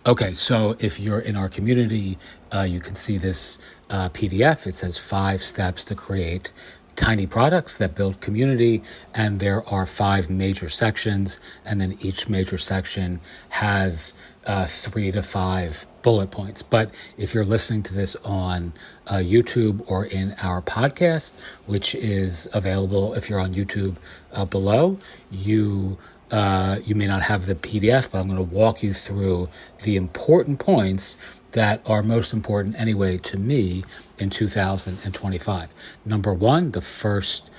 Okay, so if you're in our community, you can see this PDF. It says 5 steps to create tiny products that build community, and there are 5 major sections, and then each major section has 3 to 5 bullet points. But if you're listening to this on YouTube or in our podcast, which is available if you're on YouTube below, you may not have the PDF, but I'm going to walk you through the important points that are most important anyway to me in 2025. Number one, the first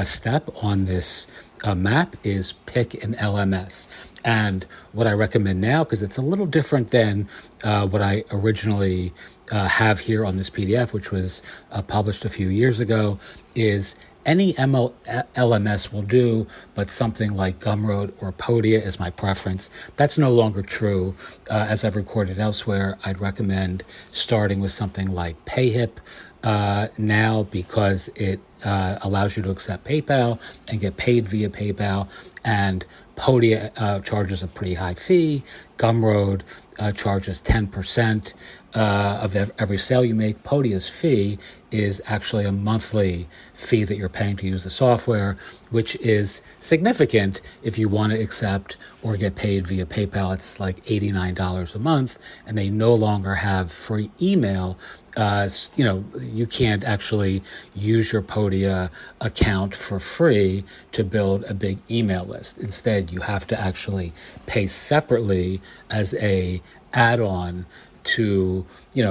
step on this map is pick an LMS. And what I recommend now, because it's a little different than what I originally have here on this PDF, which was published a few years ago, is any LMS will do, but something like Gumroad or Podia is my preference. That's no longer true. As I've recorded elsewhere, I'd recommend starting with something like PayHip now, because it allows you to accept PayPal and get paid via PayPal. And Podia charges a pretty high fee. Gumroad charges 10% of every sale you make. Podia's fee is actually a monthly fee that you're paying to use the software, which is significant if you want to accept or get paid via PayPal. It's like $89 a month, and they no longer have free email. You can't actually use your Podia account for free to build a big email list. Instead, you have to actually pay separately as a add-on to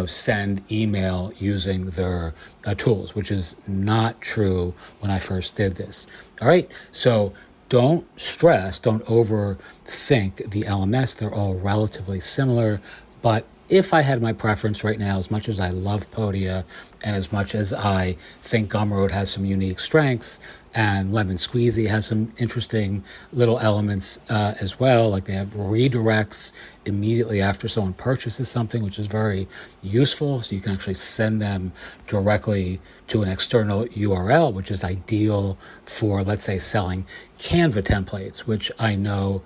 send email using their tools, which is not true when I first did this. All right, so don't overthink the LMS. They're all relatively similar, but if I had my preference right now, as much as I love Podia and as much as I think Gumroad has some unique strengths and Lemon Squeezy has some interesting little elements as well, like they have redirects immediately after someone purchases something, which is very useful. So you can actually send them directly to an external URL, which is ideal for, let's say, selling Canva templates, which I know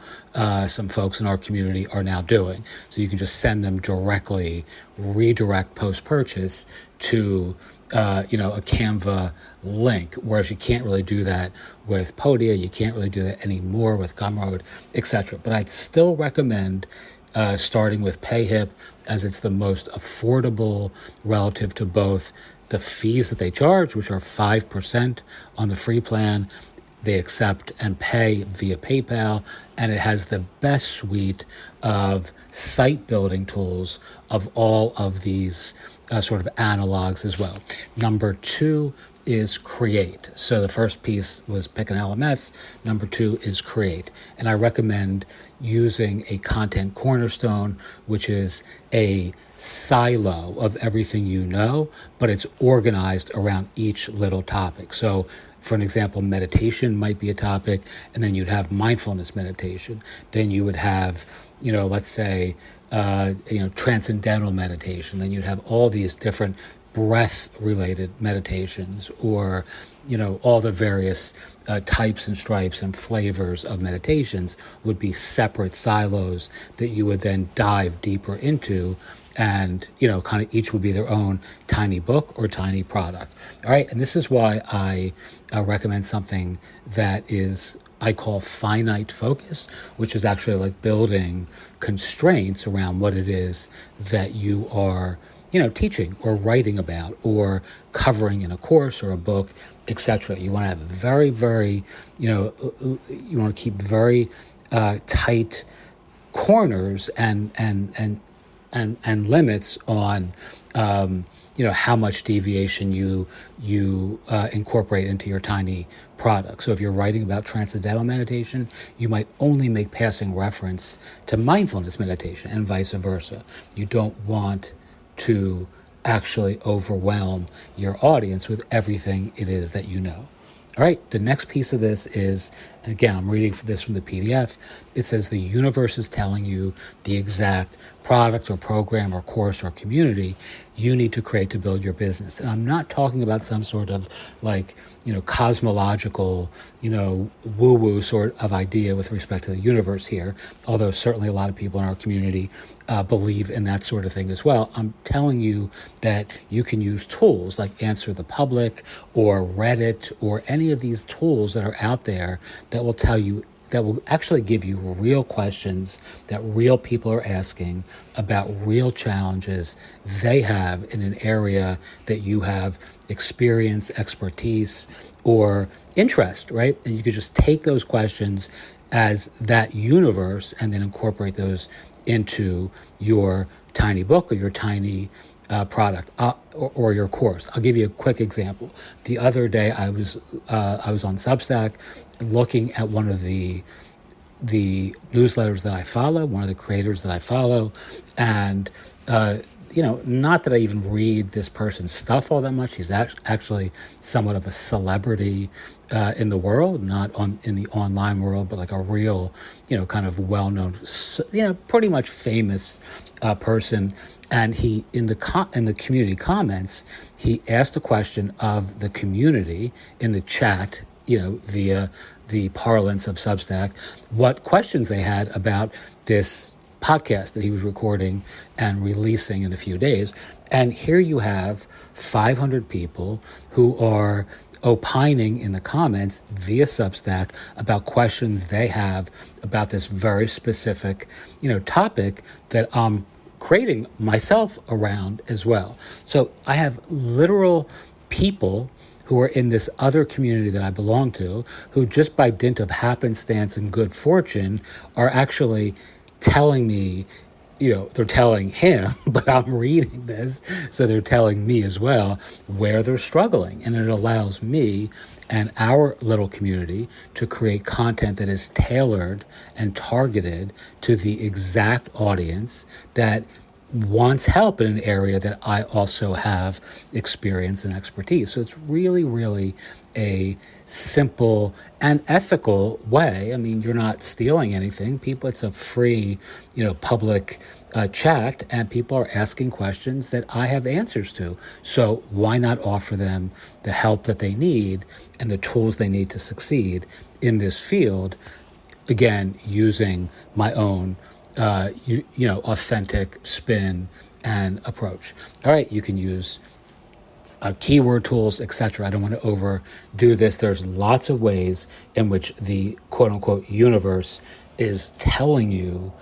some folks in our community are now doing. So you can just send them directly, redirect post-purchase to a Canva link, whereas you can't really do that with Podia, you can't really do that anymore with Gumroad, etc. But I'd still recommend starting with PayHip, as it's the most affordable relative to both the fees that they charge, which are 5% on the free plan. They accept and pay via PayPal, and it has the best suite of site building tools of all of these sort of analogs as well. Number two is create. So the first piece was pick an LMS. Number two is create. And I recommend using a content cornerstone, which is a silo of everything you know, but it's organized around each little topic. So for an example, meditation might be a topic, and then you'd have mindfulness meditation. Then you would have, let's say, transcendental meditation. Then you'd have all these different breath-related meditations, or, all the various types and stripes and flavors of meditations would be separate silos that you would then dive deeper into. And, kind of each would be their own tiny book or tiny product. All right. And this is why I recommend something that is, I call finite focus, which is actually like building constraints around what it is that you are, teaching or writing about or covering in a course or a book, etc. You want to have very, very, you want to keep very tight corners and limits on how much deviation you incorporate into your tiny product. So if you're writing about transcendental meditation, you might only make passing reference to mindfulness meditation and vice versa. You don't want to actually overwhelm your audience with everything it is that you know. All right, the next piece of this is, again, I'm reading this from the PDF. It says the universe is telling you the exact product or program or course or community you need to create to build your business. And I'm not talking about some sort of like, cosmological, woo-woo sort of idea with respect to the universe here, although certainly a lot of people in our community believe in that sort of thing as well. I'm telling you that you can use tools like Answer the Public or Reddit or any of these tools that are out there that will tell you, that will actually give you real questions that real people are asking about real challenges they have in an area that you have experience, expertise, or interest, right? And you could just take those questions as that universe and then incorporate those into your tiny book or your tiny product or your course. I'll give you a quick example. The other day, I was on Substack looking at one of the newsletters that I follow, one of the creators that I follow, and not that I even read this person's stuff all that much. He's actually somewhat of a celebrity in the world, not in the online world, but like a real, kind of well-known, pretty much famous person. And he in the community comments, he asked a question of the community in the chat, via the parlance of Substack, what questions they had about this podcast that he was recording and releasing in a few days. And here you have 500 people who are opining in the comments via Substack about questions they have about this very specific, topic that I'm creating myself around as well. So I have literal people who are in this other community that I belong to, who just by dint of happenstance and good fortune are actually telling me, they're telling him, but I'm reading this, so they're telling me as well where they're struggling. And it allows me and our little community to create content that is tailored and targeted to the exact audience that wants help in an area that I also have experience and expertise. So it's really, really a simple and ethical way. I mean, you're not stealing anything. It's a free, public chat, and people are asking questions that I have answers to. So why not offer them the help that they need and the tools they need to succeed in this field? Again, using my own authentic spin and approach. All right, you can use keyword tools, etc. I don't want to overdo this. There's lots of ways in which the quote unquote universe is telling you,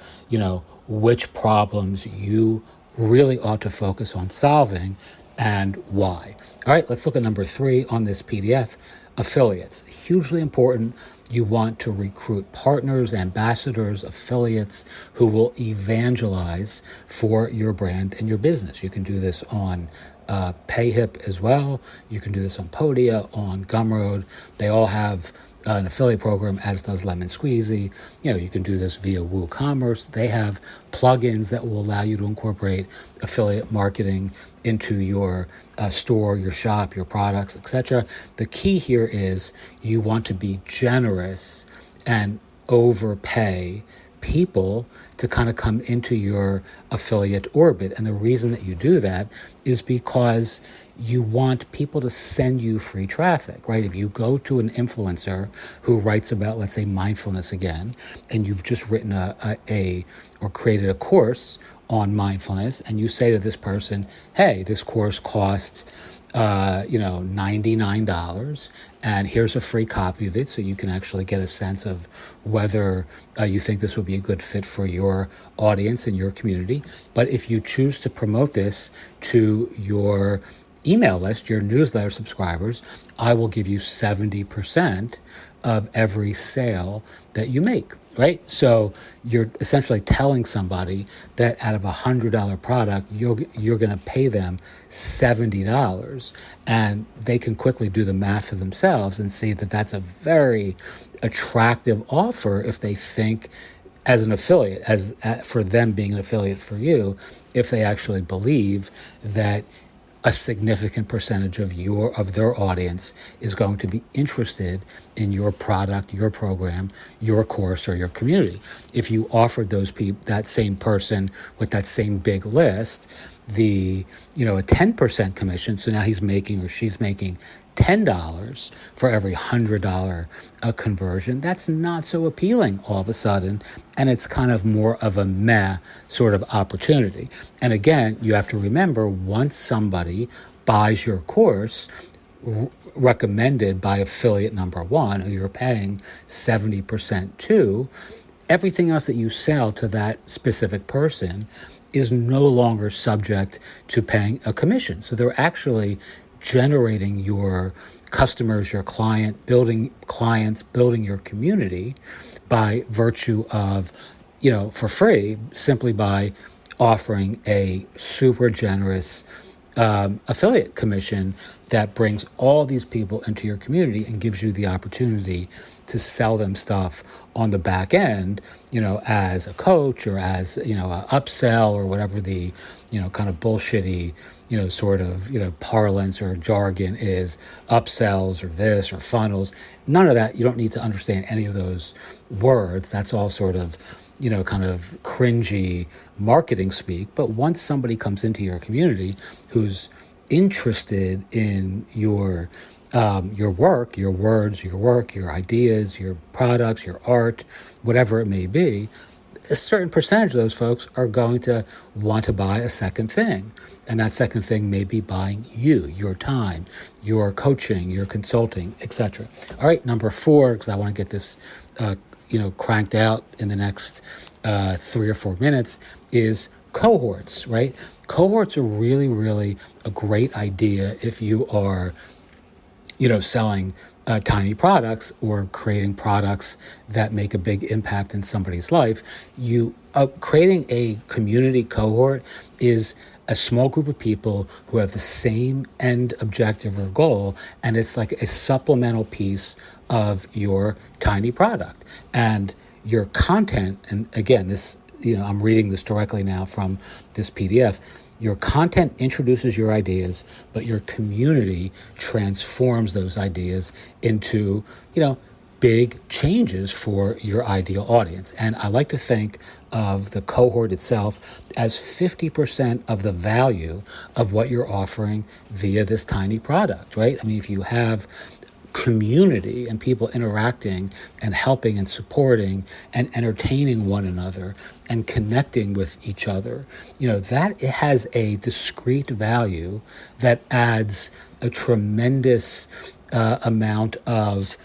which problems you really ought to focus on solving and why. All right, let's look at number 3 on this PDF. Affiliates, hugely important. You want to recruit partners, ambassadors, affiliates who will evangelize for your brand and your business. You can do this on PayHip as well. You can do this on Podia, on Gumroad. They all have an affiliate program, as does Lemon Squeezy. You can do this via WooCommerce. They have plugins that will allow you to incorporate affiliate marketing into your store, your shop, your products, etc. The key here is you want to be generous and overpay people to kind of come into your affiliate orbit. And the reason that you do that is because you want people to send you free traffic, right? If you go to an influencer who writes about, let's say, mindfulness again, and you've just written or created a course on mindfulness, and you say to this person, hey, this course costs $99, and here's a free copy of it so you can actually get a sense of whether you think this would be a good fit for your audience and your community. But if you choose to promote this to your email list, your newsletter subscribers, I will give you 70% of every sale that you make, right? So you're essentially telling somebody that out of a $100 product, you're going to pay them $70, and they can quickly do the math for themselves and see that that's a very attractive offer if they think as an affiliate, for them being an affiliate for you, if they actually believe that a significant percentage of their audience is going to be interested in your product, your program, your course, or your community. If you offered those people, that same person with that same big list, a 10% commission, so now he's making or she's making $10 for every $100 conversion, that's not so appealing all of a sudden. And it's kind of more of a meh sort of opportunity. And again, you have to remember, once somebody buys your course, recommended by affiliate number one, who you're paying 70% to, everything else that you sell to that specific person is no longer subject to paying a commission. So they're actually generating your customers, your clients, building your community by virtue of, for free, simply by offering a super generous affiliate commission that brings all these people into your community and gives you the opportunity to sell them stuff on the back end, as a coach or as, a upsell or whatever the, kind of bullshitty, sort of, parlance or jargon is, upsells or this or funnels. None of that. You don't need to understand any of those words. That's all sort of, kind of cringy marketing speak. But once somebody comes into your community who's interested in your work, your words, your work, your ideas, your products, your art, whatever it may be, a certain percentage of those folks are going to want to buy a second thing. And that second thing may be buying you, your time, your coaching, your consulting, etc. All right, number 4, because I want to get this cranked out in the next 3 or 4 minutes, is cohorts, right? Cohorts are really, really a great idea if you are, selling tiny products or creating products that make a big impact in somebody's life. Creating a community cohort is a small group of people who have the same end objective or goal, and it's like a supplemental piece of your tiny product. And your content, and again, this, I'm reading this directly now from this PDF. Your content introduces your ideas, but your community transforms those ideas into, big changes for your ideal audience. And I like to think of the cohort itself as 50% of the value of what you're offering via this tiny product, right? I mean, if you have community and people interacting and helping and supporting and entertaining one another and connecting with each other, that it has a discrete value that adds a tremendous amount of,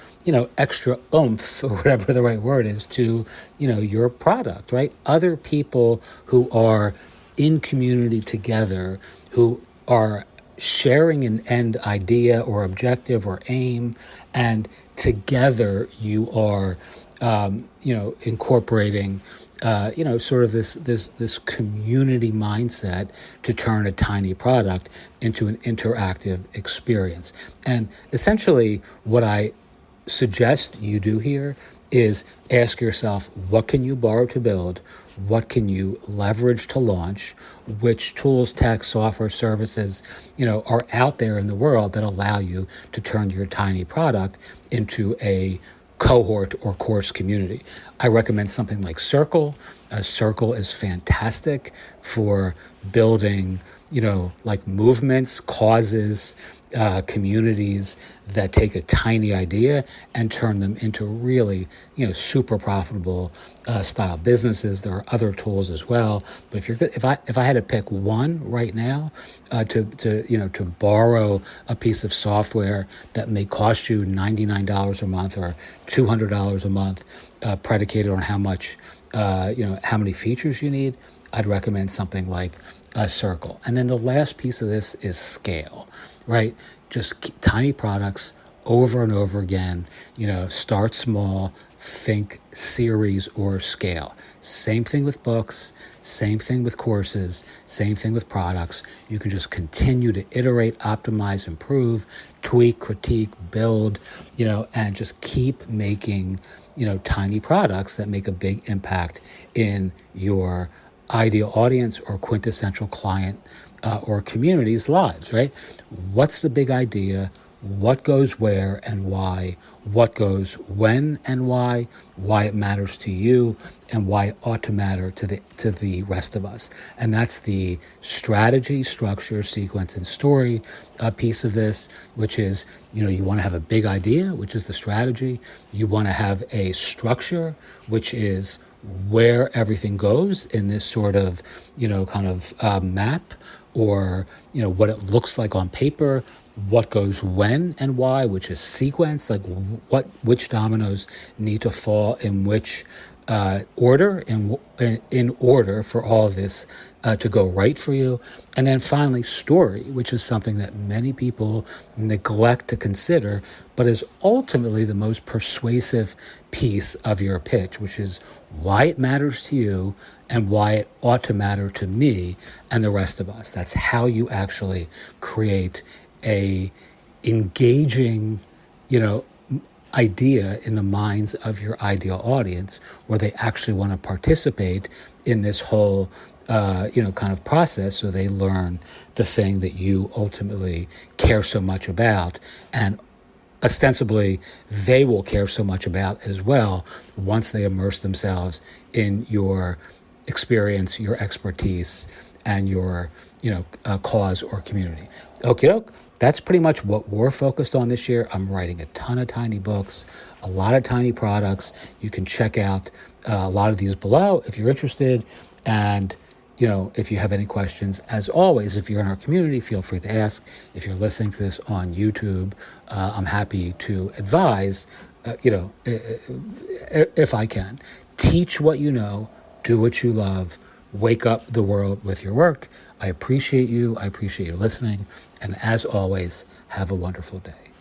extra oomph, or whatever the right word is, to, your product, right? Other people who are in community together, who are sharing an end idea or objective or aim, and together you are, incorporating, sort of this community mindset to turn a tiny product into an interactive experience. And essentially, what I suggest you do here is ask yourself, what can you borrow to build? What can you leverage to launch? Which tools, tech, software, services, are out there in the world that allow you to turn your tiny product into a cohort or course community? I recommend something like Circle. Circle is fantastic for building, like movements, causes, communities that take a tiny idea and turn them into really, super profitable style businesses. There are other tools as well, but if I had to pick one right now, to borrow a piece of software that may cost you $99 a month or $200 a month, predicated on how much, how many features you need, I'd recommend something like a Circle. And then the last piece of this is scale, right? Just tiny products over and over again. Start small, think series or scale. Same thing with books, same thing with courses, same thing with products. You can just continue to iterate, optimize, improve, tweak, critique, build, and just keep making, tiny products that make a big impact in your ideal audience or quintessential client or community's lives, right? What's the big idea? What goes where and why? What goes when and why it matters to you, and why it ought to matter to the rest of us. And that's the strategy, structure, sequence, and story piece of this, which is, you want to have a big idea, which is the strategy. You want to have a structure, which is where everything goes in this sort of, kind of map, or, what it looks like on paper, what goes when and why, which is sequence, like which dominoes need to fall in which order, in order for all of this to go right for you. And then finally, story, which is something that many people neglect to consider, but is ultimately the most persuasive piece of your pitch, which is why it matters to you and why it ought to matter to me and the rest of us. That's how you actually create a engaging, idea in the minds of your ideal audience, where they actually want to participate in this whole, kind of process, so they learn the thing that you ultimately care so much about, and ostensibly they will care so much about as well once they immerse themselves in your experience, your expertise, and your cause or community. Okie doke. That's pretty much what we're focused on this year. I'm writing a ton of tiny books, a lot of tiny products. You can check out a lot of these below if you're interested. And if you have any questions, as always, if you're in our community, feel free to ask. If you're listening to this on YouTube, I'm happy to advise, if I can. Teach what you know, do what you love, wake up the world with your work. I appreciate you. I appreciate you listening. And as always, have a wonderful day.